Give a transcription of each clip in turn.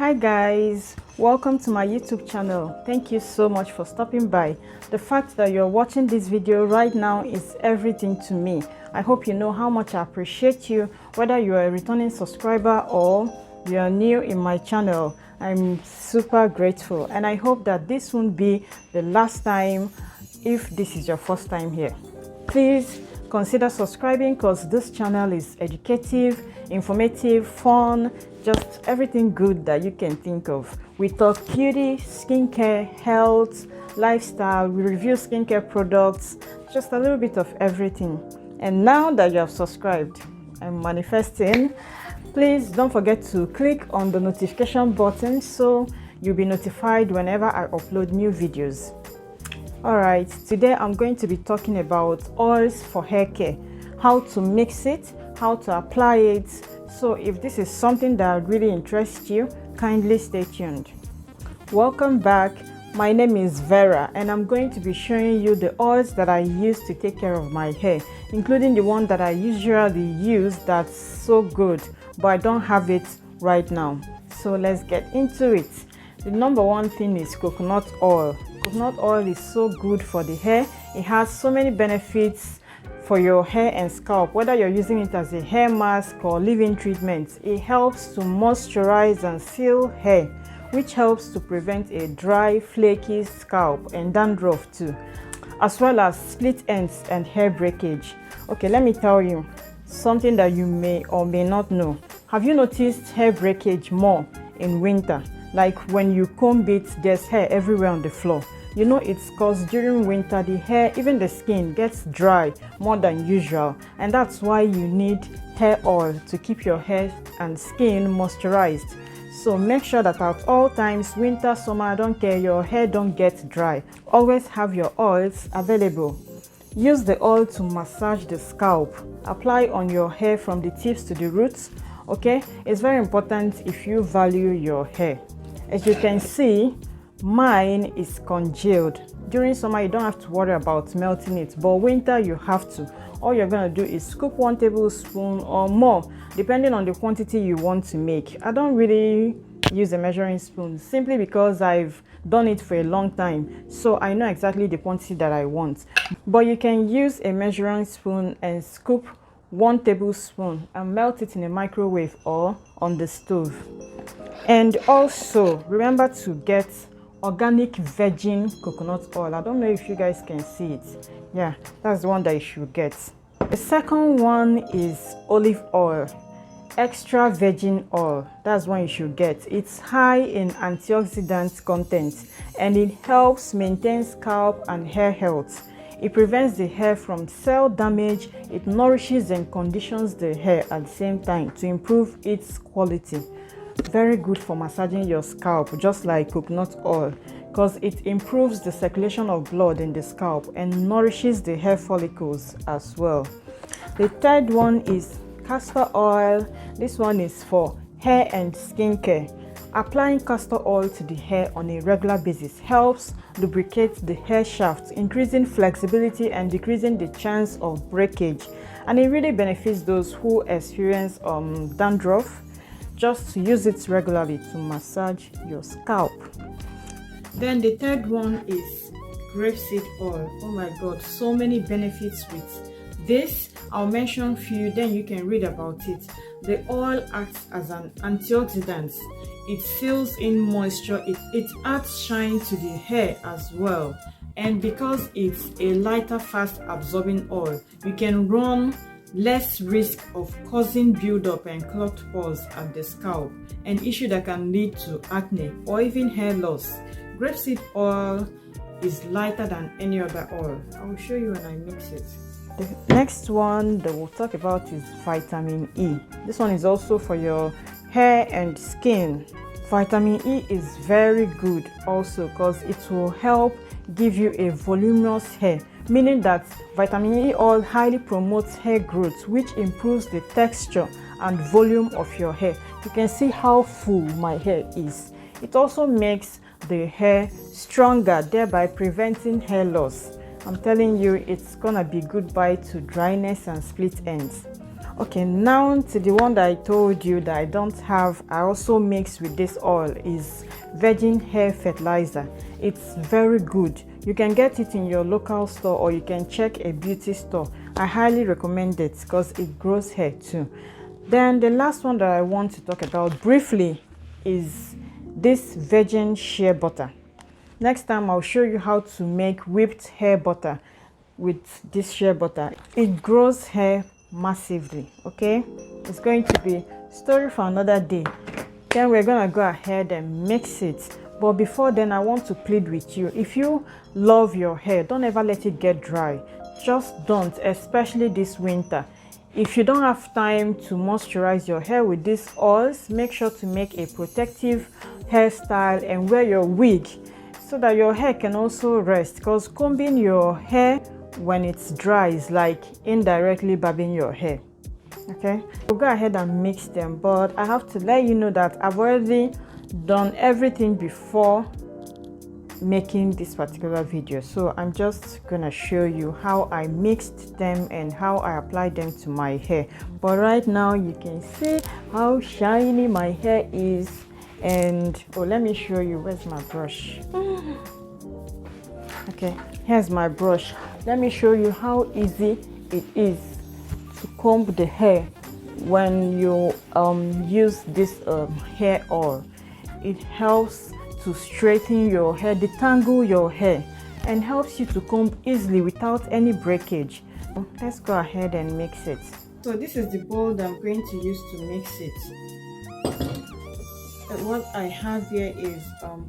Hi guys, welcome to my YouTube channel. Thank you so much for stopping by. The fact that you're watching this video right now is everything to me. I hope you know how much I appreciate you, whether you are a returning subscriber or you are new in my channel. I'm super grateful, and I hope that this won't be the last time if this is your first time here. Please consider subscribing because this channel is educative, informative, fun, just everything good that you can think of. We talk beauty, skincare, health, lifestyle, we review skincare products, just a little bit of everything. And now that you have subscribed, I'm manifesting. Please don't forget to click on the notification button so you'll be notified whenever I upload new videos. Alright, today I'm going to be talking about oils for hair care, how to mix it, how to apply it. So if this is something that really interests you, kindly stay tuned. Welcome back. My name is Vera and I'm going to be showing you the oils that I use to take care of my hair, including the one that I usually use that's so good, but I don't have it right now. So let's get into it. The number one thing is coconut oil. Coconut oil is so good for the hair. It has so many benefits for your hair and scalp, whether you're using it as a hair mask or leave-in treatment. It helps to moisturize and seal hair, which helps to prevent a dry, flaky scalp and dandruff too, as well as split ends and hair breakage. Okay, let me tell you something that you may or may not know. Have you noticed hair breakage more in winter? Like when you comb it, there's hair everywhere on the floor. You know it's because during winter the hair, even the skin, gets dry more than usual, and that's why you need hair oil to keep your hair and skin moisturized. So make sure that at all times, winter, summer, I don't care, your hair don't get dry. Always have your oils available. Use the oil to massage the scalp. Apply on your hair from the tips to the roots. Okay, it's very important if you value your hair. As you can see, mine is congealed. During summer you don't have to worry about melting it, but winter you have to. All you're going to do is scoop 1 tablespoon or more depending on the quantity you want to make. I don't really use a measuring spoon simply because I've done it for a long time, so I know exactly the quantity that I want. But you can use a measuring spoon and scoop 1 tablespoon and melt it in a microwave or on the stove. And also remember to get organic virgin coconut oil. I don't know if you guys can see it. Yeah, that's the one that you should get. The second one is olive oil, extra virgin oil. That's one you should get. It's high in antioxidant content and it helps maintain scalp and hair health. It prevents the hair from cell damage. It nourishes and conditions the hair at the same time to improve its quality. Very good for massaging your scalp, just like coconut oil, because it improves the circulation of blood in the scalp and nourishes the hair follicles as well. The third one is castor oil. This one is for hair and skincare. Applying castor oil to the hair on a regular basis helps lubricate the hair shaft, increasing flexibility and decreasing the chance of breakage. And it really benefits those who experience dandruff. Just use it regularly to massage your scalp. Then the third one is grapeseed oil. Oh my god, so many benefits with this. I'll mention few, then you can read about it. The oil acts as an antioxidant. It fills in moisture. It adds shine to the hair as well. And because it's a lighter, fast absorbing oil, you can run less risk of causing buildup and clogged pores at the scalp, an issue that can lead to acne or even hair loss. Grapeseed oil is lighter than any other oil. I will show you when I mix it. The next one that we'll talk about is vitamin E. This one is also for your hair and skin. Vitamin E is very good also because it will help give you a voluminous hair, meaning that vitamin E oil highly promotes hair growth, which improves the texture and volume of your hair. You can see how full my hair is. It also makes the hair stronger, thereby preventing hair loss. I'm telling you, it's gonna be goodbye to dryness and split ends. Okay, now to the one that I told you that I don't have, I also mix with this oil, is virgin hair fertilizer. It's very good. You can get it in your local store or you can check a beauty store. I highly recommend it because it grows hair too. Then the last one that I want to talk about briefly is this virgin shea butter. Next time I'll show you how to make whipped hair butter with this shea butter. It grows hair massively. Okay, it's going to be story for another day. Then we're gonna go ahead and mix it. But before then, I want to plead with you, if you love your hair, don't ever let it get dry. Just don't, especially this winter. If you don't have time to moisturize your hair with these oils, make sure to make a protective hairstyle and wear your wig so that your hair can also rest, because combing your hair when it's dry is like indirectly barbing your hair. Okay, we'll go ahead and mix them, but I have to let you know that I've already done everything before making this particular video, so I'm just gonna show you how I mixed them and how I applied them to my hair. But right now you can see how shiny my hair is. And oh, let me show you, where's my brush? Okay, here's my brush. Let me show you how easy it is to comb the hair when you use this hair oil. It helps to straighten your hair, detangle your hair, and helps you to comb easily without any breakage. Let's go ahead and mix it. So this is the bowl that I'm going to use to mix it. And what I have here is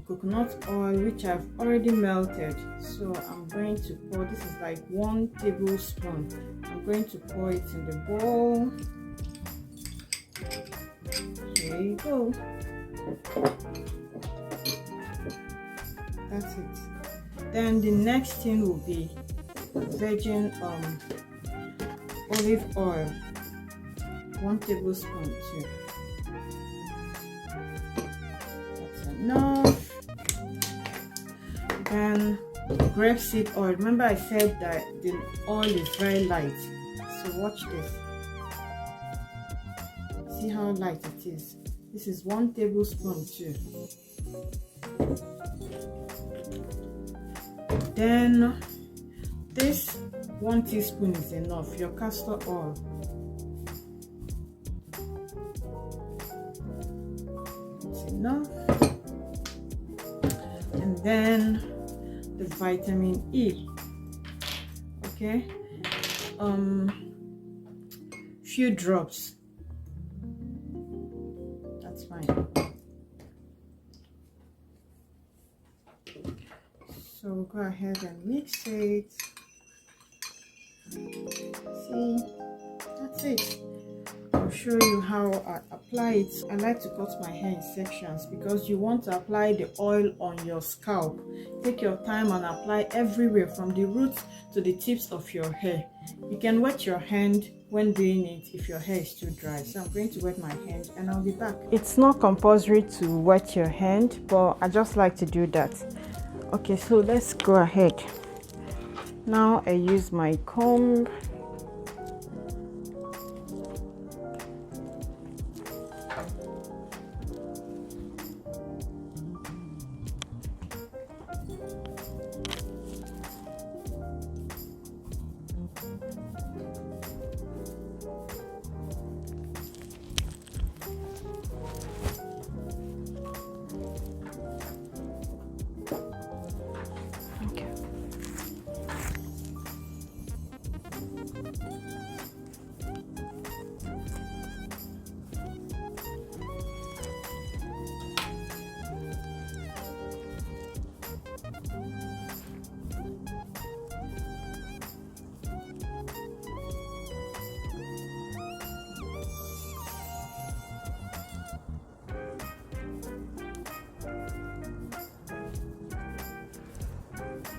coconut oil, which I've already melted. So I'm going to pour, this is like 1 tablespoon. I'm going to pour it in the bowl. Here you go. That's it. Then the next thing will be virgin olive oil, 1 tablespoon too. That's enough. Then grapeseed oil. Remember I said that the oil is very light, so watch this. See how light it is. This is 1 tablespoon too. Then this 1 teaspoon is enough, your castor oil. It's enough. And then the vitamin E. Okay, few drops. That's fine. So we'll go ahead and mix it. See, that's it. I'll show you how I apply it. I like to cut my hair in sections because you want to apply the oil on your scalp. Take your time and apply everywhere from the roots to the tips of your hair. You can wet your hand when doing it if your hair is too dry. So I'm going to wet my hand and I'll be back. It's not compulsory to wet your hand, but I just like to do that. Okay, so let's go ahead. Now I use my comb.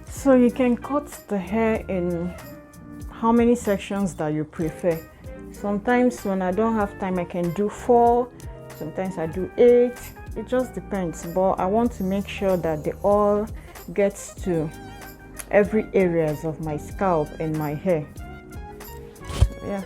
So you can cut the hair in how many sections that you prefer. Sometimes when I don't have time, I can do 4, sometimes I do 8. It just depends, but I want to make sure that the oil gets to every areas of my scalp and my hair. So, yeah.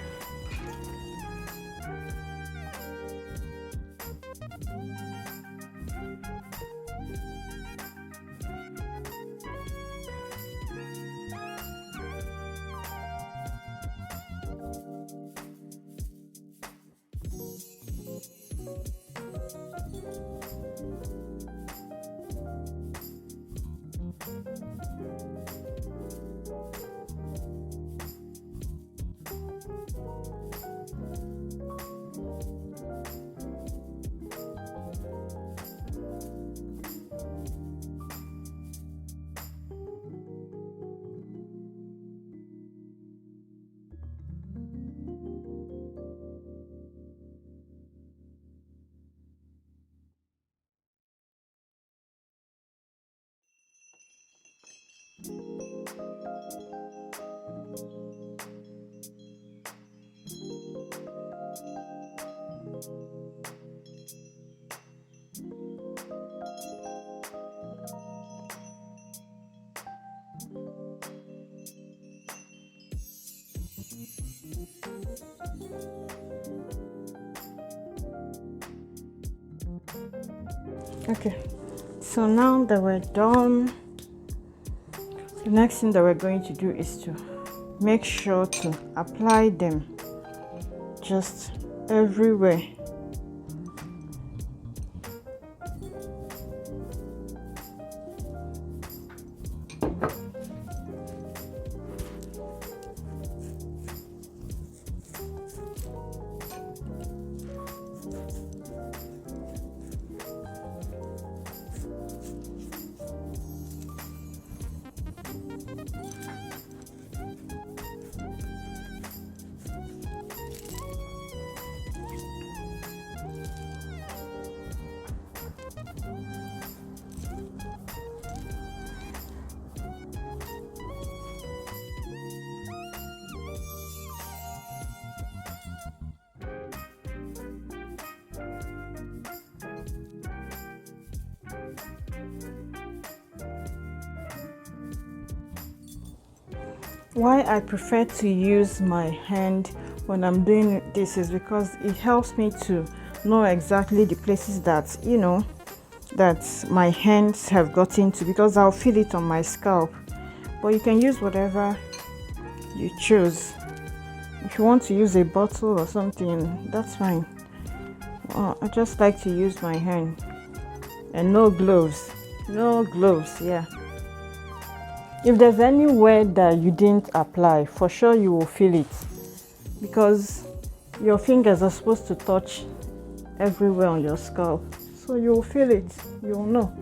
Okay, so now that we're done, the next thing that we're going to do is to make sure to apply them just everywhere. Why I prefer to use my hand when I'm doing this is because it helps me to know exactly the places that, you know, that my hands have gotten to, because I'll feel it on my scalp. But you can use whatever you choose. If you want to use a bottle or something, that's fine. I just like to use my hand. And no gloves. No gloves, yeah. If there's anywhere that you didn't apply, for sure you will feel it, because your fingers are supposed to touch everywhere on your scalp. So you will feel it, you will know.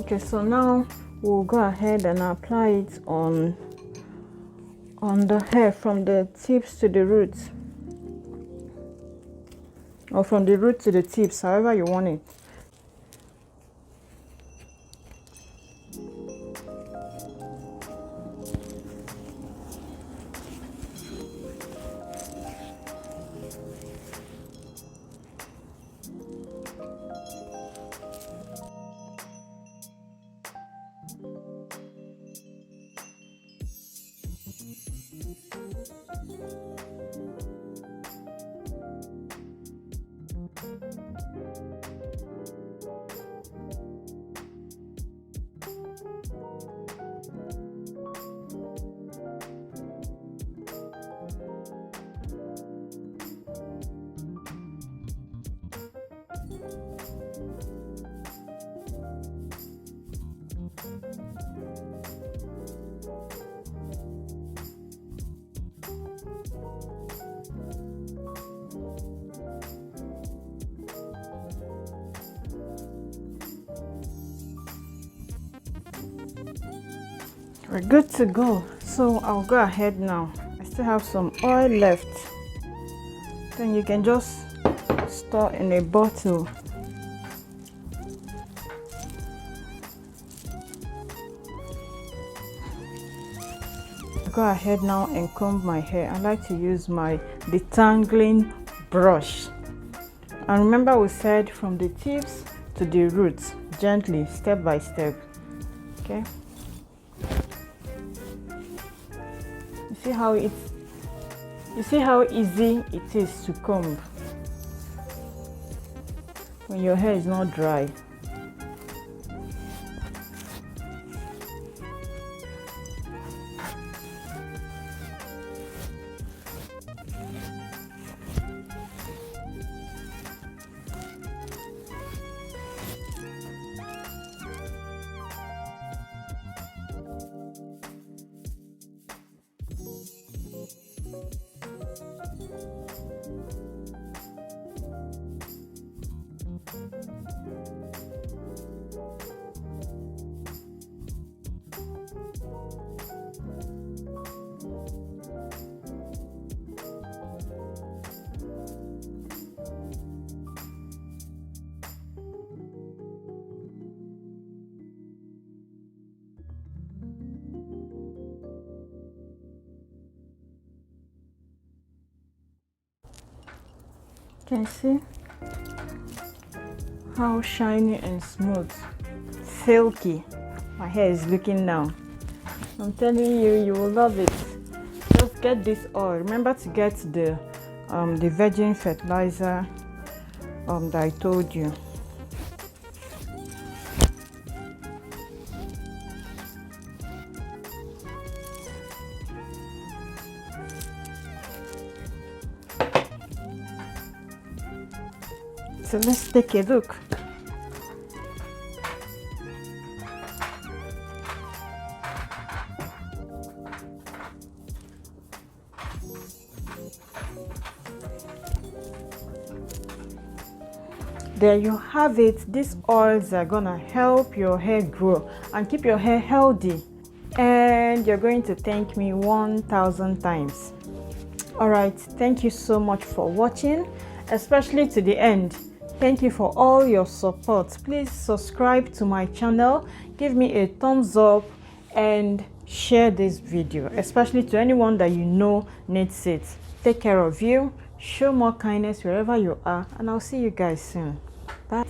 Okay, so now we'll go ahead and apply it on the hair, from the tips to the roots, or from the root to the tips, however you want it. We're good to go. So I'll go ahead now. I still have some oil left. Then you can just store in a bottle. Go ahead now and comb my hair. I like to use my detangling brush. And remember, we said from the tips to the roots, gently, step by step. Okay. You see how easy it is to comb when your hair is not dry. Can you see how shiny and smooth, silky my hair is looking now? I'm telling you, you will love it. Just get this oil. Remember to get the virgin fertilizer that I told you. So let's take a look. There you have it. These oils are gonna help your hair grow and keep your hair healthy, and you're going to thank me 1,000 times. All right, thank you so much for watching, especially to the end. Thank you for all your support. Please subscribe to my channel, give me a thumbs up, and share this video, especially to anyone that you know needs it. Take care of you, show more kindness wherever you are, and I'll see you guys soon.